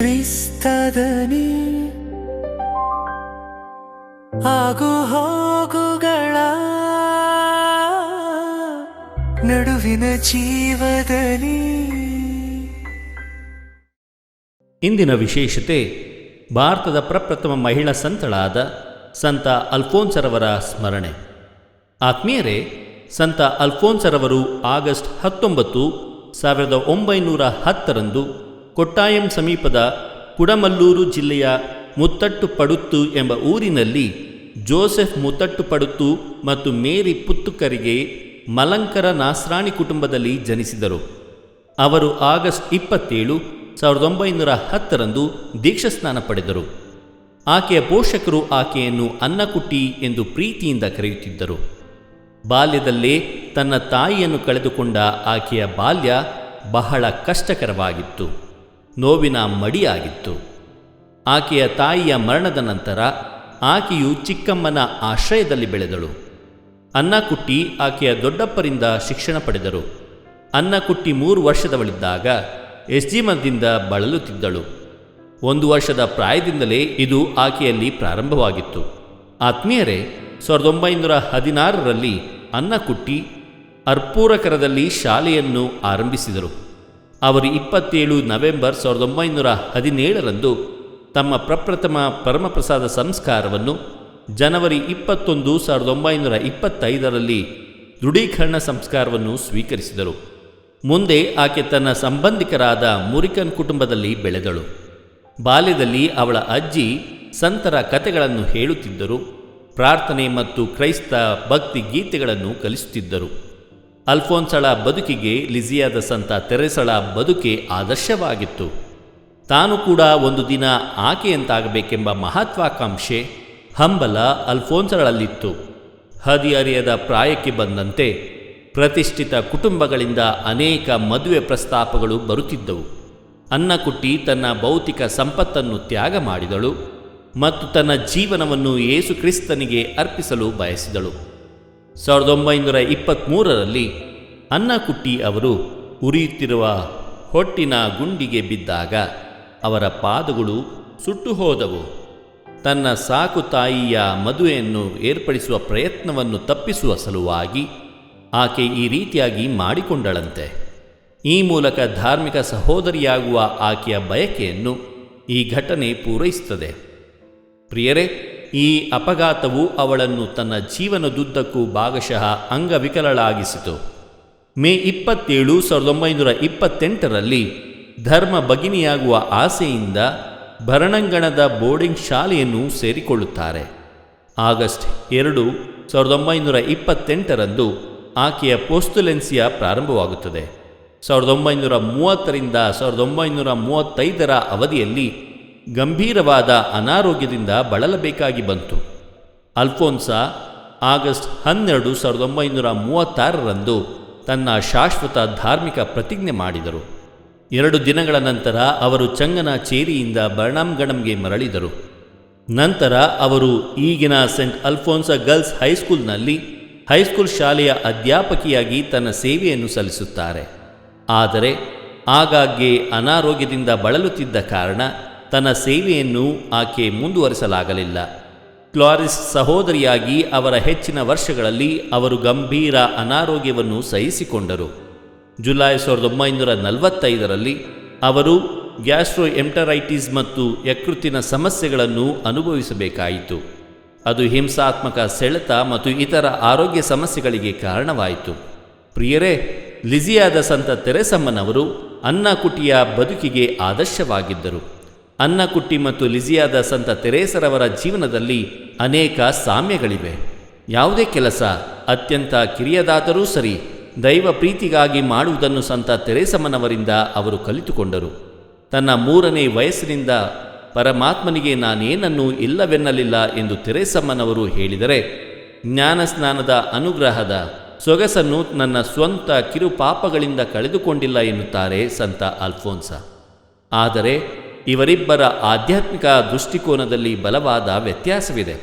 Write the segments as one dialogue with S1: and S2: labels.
S1: ಕ್ರಿಸ್ತದನಿ ಆಗು ಹೋಗುಗಳ ನಡುವಿನ ಜೀವದಲ್ಲಿ.
S2: ಇಂದಿನ ವಿಶೇಷತೆ ಭಾರತದ ಪ್ರಪ್ರಥಮ ಮಹಿಳಾ ಸಂತಳಾದ ಸಂತ ಅಲ್ಫೋನ್ಸರವರ ಸ್ಮರಣೆ. ಆತ್ಮೀಯರೇ, ಸಂತ ಅಲ್ಫೋನ್ಸರವರು ಆಗಸ್ಟ್ 19, 1910 ಕೊಟ್ಟಾಯಂ ಸಮೀಪದ ಕುಡಮಲ್ಲೂರು ಜಿಲ್ಲೆಯ ಮುತ್ತಟ್ಟುಪಡುತ್ತು ಎಂಬ ಊರಿನಲ್ಲಿ ಜೋಸೆಫ್ ಮುತ್ತಟ್ಟುಪಡುತ್ತು ಮತ್ತು ಮೇರಿ ಪುತ್ತುಕರಿಗೆ ಮಲಂಕರ ನಾಸ್ರಾಣಿ ಕುಟುಂಬದಲ್ಲಿ ಜನಿಸಿದರು. ಅವರು ಆಗಸ್ಟ್ 27, 1910 ದೀಕ್ಷಾಸ್ನಾನ ಪಡೆದರು. ಆಕೆಯ ಪೋಷಕರು ಆಕೆಯನ್ನು ಅನ್ನಕುಟ್ಟಿ ಎಂದು ಪ್ರೀತಿಯಿಂದ ಕರೆಯುತ್ತಿದ್ದರು. ಬಾಲ್ಯದಲ್ಲೇ ತನ್ನ ತಾಯಿಯನ್ನು ಕಳೆದುಕೊಂಡ ಆಕೆಯ ಬಾಲ್ಯ ಬಹಳ ಕಷ್ಟಕರವಾಗಿತ್ತು, ನೋವಿನ ಮಡಿಯಾಗಿತ್ತು. ಆಕೆಯ ತಾಯಿಯ ಮರಣದ ನಂತರ ಆಕೆಯು ಚಿಕ್ಕಮ್ಮನ ಆಶ್ರಯದಲ್ಲಿ ಬೆಳೆದಳು. ಅನ್ನಕುಟ್ಟಿ ಆಕೆಯ ದೊಡ್ಡಪ್ಪರಿಂದ ಶಿಕ್ಷಣ ಪಡೆದರು. ಅನ್ನಕುಟ್ಟಿ 3 ವರ್ಷದವಳಿದ್ದಾಗ ಎಸ್ಜಿಮದಿಂದ ಬಳಲುತ್ತಿದ್ದಳು. 1 ವರ್ಷದ ಪ್ರಾಯದಿಂದಲೇ ಇದು ಆಕೆಯಲ್ಲಿ ಪ್ರಾರಂಭವಾಗಿತ್ತು. ಆತ್ಮೀಯರೇ, 1916 ಅನ್ನಕುಟ್ಟಿ ಅರ್ಪೂರಕರದಲ್ಲಿ ಶಾಲೆಯನ್ನು ಆರಂಭಿಸಿದರು. ಅವರು 27 ನವೆಂಬರ್ 1917 ತಮ್ಮ ಪ್ರಪ್ರಥಮ ಪರಮಪ್ರಸಾದ ಸಂಸ್ಕಾರವನ್ನು, ಜನವರಿ 21, 1925 ದೃಢೀಕರಣ ಸಂಸ್ಕಾರವನ್ನು ಸ್ವೀಕರಿಸಿದರು. ಮುಂದೆ ಆಕೆ ತನ್ನ ಸಂಬಂಧಿಕರಾದ ಮುರಿಕನ್ ಕುಟುಂಬದಲ್ಲಿ ಬೆಳೆದಳು. ಬಾಲ್ಯದಲ್ಲಿ ಅವಳ ಅಜ್ಜಿ ಸಂತರ ಕಥೆಗಳನ್ನು ಹೇಳುತ್ತಿದ್ದರು. ಪ್ರಾರ್ಥನೆ ಮತ್ತು ಕ್ರೈಸ್ತ ಭಕ್ತಿ ಗೀತೆಗಳನ್ನು ಕಲಿಸುತ್ತಿದ್ದರು. ಅಲ್ಫೋನ್ಸಳ ಬದುಕಿಗೆ ಲಿಜಿಯಾದ ಸಂತ ತೆರೆಸಳ ಬದುಕೆ ಆದರ್ಶವಾಗಿತ್ತು. ತಾನು ಕೂಡ ಒಂದು ದಿನ ಆಕೆಯಂತಾಗಬೇಕೆಂಬ ಮಹತ್ವಾಕಾಂಕ್ಷೆ, ಹಂಬಲ ಅಲ್ಫೋನ್ಸಳಲ್ಲಿತ್ತು. ಹದಿಹರೆಯದ ಪ್ರಾಯಕ್ಕೆ ಬಂದಂತೆ ಪ್ರತಿಷ್ಠಿತ ಕುಟುಂಬಗಳಿಂದ ಅನೇಕ ಮದುವೆ ಪ್ರಸ್ತಾಪಗಳು ಬರುತ್ತಿದ್ದವು. ಅನ್ನಕುಟ್ಟಿ ತನ್ನ ಭೌತಿಕ ಸಂಪತ್ತನ್ನು ತ್ಯಾಗ ಮಾಡಿದಳು ಮತ್ತು ತನ್ನ ಜೀವನವನ್ನು ಯೇಸು ಕ್ರಿಸ್ತನಿಗೆ ಅರ್ಪಿಸಲು ಬಯಸಿದಳು. 1923 ಅನ್ನಕುಟ್ಟಿ ಅವರು ಉರಿಯುತ್ತಿರುವ ಹೊಟ್ಟಿನ ಗುಂಡಿಗೆ ಬಿದ್ದಾಗ ಅವರ ಪಾದಗಳು ಸುಟ್ಟು ಹೋದವು. ತನ್ನ ಸಾಕು ತಾಯಿಯ ಮದುವೆಯನ್ನು ಏರ್ಪಡಿಸುವ ಪ್ರಯತ್ನವನ್ನು ತಪ್ಪಿಸುವ ಸಲುವಾಗಿ ಆಕೆ ಈ ರೀತಿಯಾಗಿ ಮಾಡಿಕೊಂಡಳಂತೆ. ಈ ಮೂಲಕ ಧಾರ್ಮಿಕ ಸಹೋದರಿಯಾಗುವ ಆಕೆಯ ಬಯಕೆಯನ್ನು ಈ ಘಟನೆ ಪೂರೈಸುತ್ತದೆ. ಪ್ರಿಯರೇ, ಈ ಅಪಘಾತವು ಅವಳನ್ನು ತನ್ನ ಜೀವನದುದ್ದಕ್ಕೂ ಭಾಗಶಃ ಅಂಗವಿಕಲಳಾಗಿಸಿತು. ಮೇ 27, 1928 ಧರ್ಮ ಭಗಿನಿಯಾಗುವ ಆಸೆಯಿಂದ ಭರಣಂಗಣದ ಬೋರ್ಡಿಂಗ್ ಶಾಲೆಯನ್ನು ಸೇರಿಕೊಳ್ಳುತ್ತಾರೆ. ಆಗಸ್ಟ್ 2, 1928 ಆಕೆಯ ಪೋಸ್ತುಲೆನ್ಸಿಯ ಪ್ರಾರಂಭವಾಗುತ್ತದೆ. 1930 1935 ಅವಧಿಯಲ್ಲಿ ಗಂಭೀರವಾದ ಅನಾರೋಗ್ಯದಿಂದ ಬಳಲಬೇಕಾಗಿ ಬಂತು. ಅಲ್ಫೋನ್ಸಾ ಆಗಸ್ಟ್ 12, 1936 ತನ್ನ ಶಾಶ್ವತ ಧಾರ್ಮಿಕ ಪ್ರತಿಜ್ಞೆ ಮಾಡಿದರು. 2 ದಿನಗಳ ನಂತರ ಅವರು ಚಂಗನಚೇರಿಯಿಂದ ಬರ್ನಾಮ್ಗಣಂಗೆ ಮರಳಿದರು. ನಂತರ ಅವರು ಈಗಿನ ಸೆಂಟ್ ಅಲ್ಫೋನ್ಸಾ ಗರ್ಲ್ಸ್ ಹೈಸ್ಕೂಲ್ನಲ್ಲಿ ಹೈಸ್ಕೂಲ್ ಶಾಲೆಯ ಅಧ್ಯಾಪಕಿಯಾಗಿ ತನ್ನ ಸೇವೆಯನ್ನು ಸಲ್ಲಿಸುತ್ತಾರೆ. ಆದರೆ ಆಗಾಗ್ಗೆ ಅನಾರೋಗ್ಯದಿಂದ ಬಳಲುತ್ತಿದ್ದ ಕಾರಣ ತನ್ನ ಸೇವೆಯನ್ನು ಆಕೆ ಮುಂದುವರಿಸಲಾಗಲಿಲ್ಲ. ಕ್ಲಾರಿಸ್ ಸಹೋದರಿಯಾಗಿ ಅವರ ಹೆಚ್ಚಿನ ವರ್ಷಗಳಲ್ಲಿ ಅವರು ಗಂಭೀರ ಅನಾರೋಗ್ಯವನ್ನು ಸಹಿಸಿಕೊಂಡರು. ಜುಲೈ 1945 ಅವರು ಗ್ಯಾಸ್ಟ್ರೋಎಂಟರೈಟಿಸ್ ಮತ್ತು ಯಕೃತ್ತಿನ ಸಮಸ್ಯೆಗಳನ್ನು ಅನುಭವಿಸಬೇಕಾಯಿತು. ಅದು ಹಿಂಸಾತ್ಮಕ ಸೆಳೆತ ಮತ್ತು ಇತರ ಆರೋಗ್ಯ ಸಮಸ್ಯೆಗಳಿಗೆ ಕಾರಣವಾಯಿತು. ಪ್ರಿಯರೇ, ಲಿಜಿಯಾದ ಸಂತ ತೆರೆಸಮ್ಮನವರು ಅನ್ನಕುಟ್ಟಿಯ ಬದುಕಿಗೆ ಆದರ್ಶವಾಗಿದ್ದರು. ಅನ್ನಕುಟ್ಟಿ ಮತ್ತು ಲಿಜಿಯಾದ ಸಂತ ತೆರೇಸರವರ ಜೀವನದಲ್ಲಿ ಅನೇಕ ಸಾಮ್ಯಗಳಿವೆ. ಯಾವುದೇ ಕೆಲಸ ಅತ್ಯಂತ ಕಿರಿಯದಾದರೂ ಸರಿ, ದೈವ ಪ್ರೀತಿಗಾಗಿ ಮಾಡುವುದನ್ನು ಸಂತ ತೆರೇಸಮ್ಮನವರಿಂದ ಅವರು ಕಲಿತುಕೊಂಡರು. ತನ್ನ 3ನೇ ವಯಸ್ಸಿನಿಂದ ಪರಮಾತ್ಮನಿಗೆ ನಾನೇನನ್ನೂ ಇಲ್ಲವೆನ್ನಲಿಲ್ಲ ಎಂದು ತೆರೇಸಮ್ಮನವರು ಹೇಳಿದರೆ, ಜ್ಞಾನಸ್ನಾನದ ಅನುಗ್ರಹದ ಸೊಗಸನ್ನು ನನ್ನ ಸ್ವಂತ ಕಿರುಪಾಪಗಳಿಂದ ಕಳೆದುಕೊಂಡಿಲ್ಲ ಎನ್ನುತ್ತಾರೆ ಸಂತ ಅಲ್ಫೋನ್ಸಾ. ಆದರೆ ಇವರಿಬ್ಬರ ಆಧ್ಯಾತ್ಮಿಕ ದೃಷ್ಟಿಕೋನದಲ್ಲಿ ಬಲವಾದ ವ್ಯತ್ಯಾಸವಿದೆ.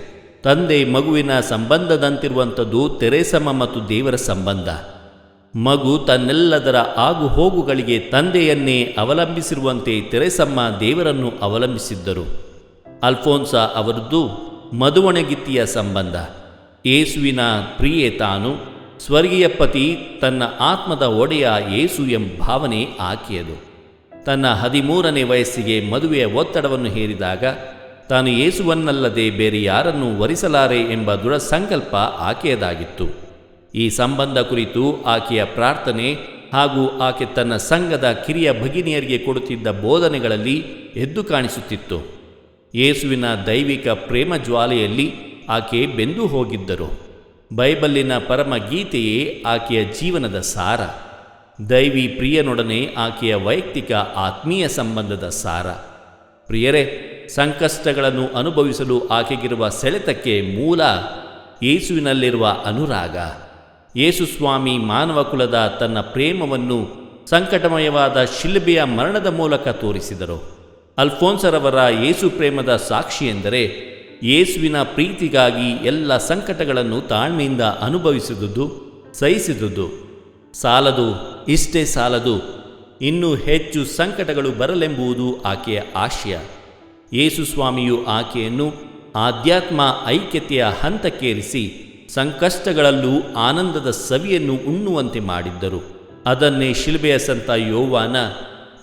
S2: ತಂದೆ ಮಗುವಿನ ಸಂಬಂಧದಂತಿರುವಂಥದ್ದು ತೆರೇಸಮ್ಮ ಮತ್ತು ದೇವರ ಸಂಬಂಧ. ಮಗು ತನ್ನೆಲ್ಲದರ ಆಗು ಹೋಗುಗಳಿಗೆ ತಂದೆಯನ್ನೇ ಅವಲಂಬಿಸಿರುವಂತೆ ತೆರೆಸಮ್ಮ ದೇವರನ್ನು ಅವಲಂಬಿಸಿದ್ದರು. ಅಲ್ಫೋನ್ಸ ಅವರದ್ದು ಮದುವಣಗಿತ್ತಿಯ ಸಂಬಂಧ. ಯೇಸುವಿನ ಪ್ರಿಯೆ ತಾನು, ಸ್ವರ್ಗೀಯ ಪತಿ ತನ್ನ ಆತ್ಮದ ಒಡೆಯ ಯೇಸು ಎಂಬ ಭಾವನೆ ಆಕೆಯದು. ತನ್ನ 13ನೇ ವಯಸ್ಸಿಗೆ ಮದುವೆಯ ಒತ್ತಡವನ್ನು ಹೇರಿದಾಗ ತಾನು ಯೇಸುವನ್ನಲ್ಲದೆ ಬೇರೆ ಯಾರನ್ನೂ ವರಿಸಲಾರೆ ಎಂಬ ದೃಢ ಸಂಕಲ್ಪ ಆಕೆಯದಾಗಿತ್ತು. ಈ ಸಂಬಂಧ ಕುರಿತು ಆಕೆಯ ಪ್ರಾರ್ಥನೆ ಹಾಗೂ ಆಕೆ ತನ್ನ ಸಂಘದ ಕಿರಿಯ ಭಗಿನಿಯರಿಗೆ ಕೊಡುತ್ತಿದ್ದ ಬೋಧನೆಗಳಲ್ಲಿ ಎದ್ದು ಕಾಣಿಸುತ್ತಿತ್ತು. ಯೇಸುವಿನ ದೈವಿಕ ಪ್ರೇಮ ಜ್ವಾಲೆಯಲ್ಲಿ ಆಕೆ ಬೆಂದು ಹೋಗಿದ್ದರು. ಬೈಬಲ್ಲಿನ ಪರಮ ಗೀತೆಯೇ ಆಕೆಯ ಜೀವನದ ಸಾರ. ದೈವಿ ಪ್ರಿಯನೊಡನೆ ಆಕೆಯ ವೈಯಕ್ತಿಕ ಆತ್ಮೀಯ ಸಂಬಂಧದ ಸಾರ. ಪ್ರಿಯರೇ, ಸಂಕಷ್ಟಗಳನ್ನು ಅನುಭವಿಸಲು ಆಕೆಗಿರುವ ಸೆಳೆತಕ್ಕೆ ಮೂಲ ಯೇಸುವಿನಲ್ಲಿರುವ ಅನುರಾಗ. ಯೇಸುಸ್ವಾಮಿ ಮಾನವ ಕುಲದ ತನ್ನ ಪ್ರೇಮವನ್ನು ಸಂಕಟಮಯವಾದ ಶಿಲುಬೆಯ ಮರಣದ ಮೂಲಕ ತೋರಿಸಿದರು. ಅಲ್ಫೋನ್ಸರವರ ಯೇಸು ಪ್ರೇಮದ ಸಾಕ್ಷಿ ಎಂದರೆ ಯೇಸುವಿನ ಪ್ರೀತಿಗಾಗಿ ಎಲ್ಲ ಸಂಕಟಗಳನ್ನು ತಾಳ್ಮೆಯಿಂದ ಅನುಭವಿಸಿದುದು, ಸಹಿಸಿದುದು. ಸಾಲದು, ಇಷ್ಟೇ ಸಾಲದು, ಇನ್ನೂ ಹೆಚ್ಚು ಸಂಕಟಗಳು ಬರಲೆಂಬುದು ಆಕೆಯ ಆಶಯ. ಯೇಸುಸ್ವಾಮಿಯು ಆಕೆಯನ್ನು ಆಧ್ಯಾತ್ಮ ಐಕ್ಯತೆಯ ಹಂತಕ್ಕೇರಿಸಿ ಸಂಕಷ್ಟಗಳಲ್ಲೂ ಆನಂದದ ಸವಿಯನ್ನು ಉಣ್ಣುವಂತೆ ಮಾಡಿದ್ದರು. ಅದನ್ನೇ ಶಿಲುಬೆಯ ಸಂತ ಯೋವಾನ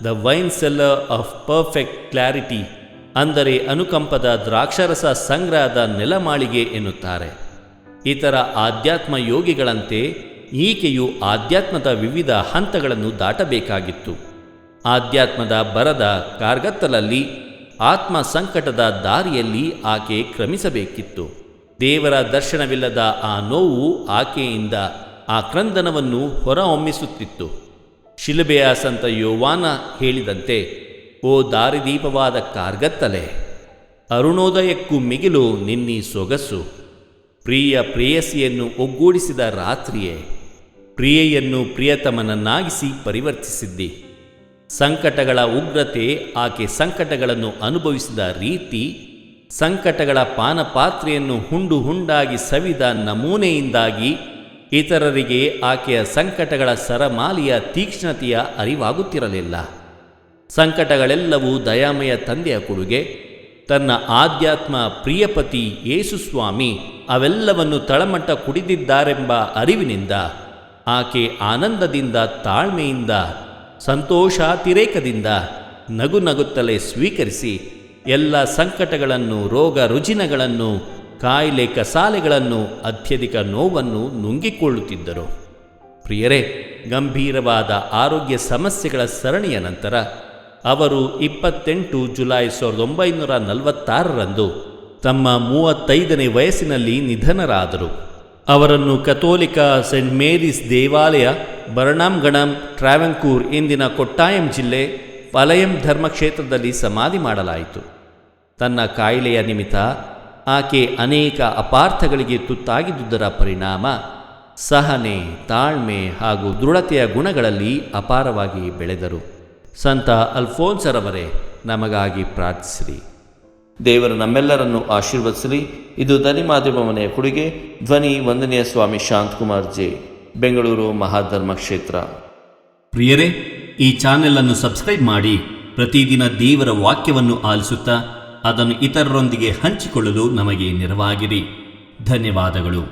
S2: the wine cellar of perfect clarity, ಅಂದರೆ ಅನುಕಂಪದ ದ್ರಾಕ್ಷರಸ ಸಂಗ್ರಹದ ನೆಲಮಾಳಿಗೆ ಎನ್ನುತ್ತಾರೆ. ಇತರ ಆಧ್ಯಾತ್ಮ ಯೋಗಿಗಳಂತೆ ಈಕೆಯು ಆಧ್ಯಾತ್ಮದ ವಿವಿಧ ಹಂತಗಳನ್ನು ದಾಟಬೇಕಾಗಿತ್ತು. ಆಧ್ಯಾತ್ಮದ ಬರದ ಕಾರ್ಗತ್ತಲಲ್ಲಿ, ಆತ್ಮ ಸಂಕಟದ ದಾರಿಯಲ್ಲಿ ಆಕೆ ಕ್ರಮಿಸಬೇಕಿತ್ತು. ದೇವರ ದರ್ಶನವಿಲ್ಲದ ಆ ನೋವು ಆಕೆಯಿಂದ ಆ ಕ್ರಂದನವನ್ನು ಹೊರಹೊಮ್ಮಿಸುತ್ತಿತ್ತು. ಶಿಲುಬೆಯ ಸಂತ ಯೋವಾನ ಹೇಳಿದಂತೆ, ಓ ದಾರಿದೀಪವಾದ ಕಾರ್ಗತ್ತಲೆ, ಅರುಣೋದಯಕ್ಕೂ ಮಿಗಿಲು ನಿನ್ನೀ ಸೊಗಸು. ಪ್ರಿಯ ಪ್ರೇಯಸಿಯನ್ನು ಒಗ್ಗೂಡಿಸಿದ ರಾತ್ರಿಯೇ, ಪ್ರಿಯೆಯನ್ನು ಪ್ರಿಯತಮನನ್ನಾಗಿಸಿ ಪರಿವರ್ತಿಸಿದ್ದಿ. ಸಂಕಟಗಳ ಉಗ್ರತೆ, ಆಕೆ ಸಂಕಟಗಳನ್ನು ಅನುಭವಿಸಿದ ರೀತಿ, ಸಂಕಟಗಳ ಪಾನಪಾತ್ರೆಯನ್ನು ಹುಂಡು ಹುಂಡಾಗಿ ಸವಿದ ನಮೂನೆಯಿಂದಾಗಿ ಇತರರಿಗೆ ಆಕೆಯ ಸಂಕಟಗಳ ಸರಮಾಲಿಯ ತೀಕ್ಷ್ಣತೆಯ ಅರಿವಾಗುತ್ತಿರಲಿಲ್ಲ. ಸಂಕಟಗಳೆಲ್ಲವೂ ದಯಾಮಯ ತಂದೆಯ ಕೊಡುಗೆ. ತನ್ನ ಆಧ್ಯಾತ್ಮ ಪ್ರಿಯಪತಿ ಯೇಸುಸ್ವಾಮಿ ಅವೆಲ್ಲವನ್ನು ತಳಮಟ್ಟ ಕುಡಿದಿದ್ದಾರೆಂಬ ಅರಿವಿನಿಂದ ಆಕೆ ಆನಂದದಿಂದ, ತಾಳ್ಮೆಯಿಂದ, ಸಂತೋಷಾತಿರೇಕದಿಂದ ನಗು ನಗುತ್ತಲೇ ಸ್ವೀಕರಿಸಿ ಎಲ್ಲ ಸಂಕಟಗಳನ್ನು, ರೋಗ ರುಜಿನಗಳನ್ನು, ಕಾಯಿಲೆ ಕಸಾಲೆಗಳನ್ನು, ಅತ್ಯಧಿಕ ನೋವನ್ನು ನುಂಗಿಕೊಳ್ಳುತ್ತಿದ್ದರು. ಪ್ರಿಯರೇ, ಗಂಭೀರವಾದ ಆರೋಗ್ಯ ಸಮಸ್ಯೆಗಳ ಸರಣಿಯ ನಂತರ ಅವರು 28 ಜುಲೈ 1946ರಂದು ತಮ್ಮ 35ನೇ ವಯಸ್ಸಿನಲ್ಲಿ ನಿಧನರಾದರು. ಅವರನ್ನು ಕಥೋಲಿಕ ಸೆಂಟ್ ಮೇರೀಸ್ ದೇವಾಲಯ, ಬರ್ನಾಮ್ಗಣಂ, ಟ್ರಾವೆಂಕೂರ್, ಇಂದಿನ ಕೊಟ್ಟಾಯಂ ಜಿಲ್ಲೆ, ಪಲಯಂ ಧರ್ಮಕ್ಷೇತ್ರದಲ್ಲಿ ಸಮಾಧಿ ಮಾಡಲಾಯಿತು. ತನ್ನ ಕಾಯಿಲೆಯ ನಿಮಿತ್ತ ಆಕೆ ಅನೇಕ ಅಪಾರ್ಥಗಳಿಗೆ ತುತ್ತಾಗಿದ್ದುದರ ಪರಿಣಾಮ ಸಹನೆ, ತಾಳ್ಮೆ ಹಾಗೂ ದೃಢತೆಯ ಗುಣಗಳಲ್ಲಿ ಅಪಾರವಾಗಿ ಬೆಳೆದರು. ಸಂತ ಅಲ್ಫೋನ್ಸರವರೇ, ನಮಗಾಗಿ ಪ್ರಾರ್ಥಿಸಿರಿ. ದೇವರು ನಮ್ಮೆಲ್ಲರನ್ನು ಆಶೀರ್ವದಿಸಲಿ. ಇದು ಧ್ವನಿ ಮಾಧ್ಯಮ ಮನೆಯ ಕೊಡುಗೆ. ಧ್ವನಿ ವಂದನೀಯ ಸ್ವಾಮಿ ಶಾಂತಕುಮಾರ್ ಜೆ, ಬೆಂಗಳೂರು ಮಹಾಧರ್ಮ ಕ್ಷೇತ್ರ.
S3: ಪ್ರಿಯರೇ, ಈ ಚಾನೆಲ್ ಅನ್ನು ಸಬ್ಸ್ಕ್ರೈಬ್ ಮಾಡಿ ಪ್ರತಿದಿನ ದೇವರ ವಾಕ್ಯವನ್ನು ಆಲಿಸುತ್ತಾ ಅದನ್ನು ಇತರರೊಂದಿಗೆ ಹಂಚಿಕೊಳ್ಳಲು ನಮಗೆ ನೆರವಾಗಿರಿ. ಧನ್ಯವಾದಗಳು.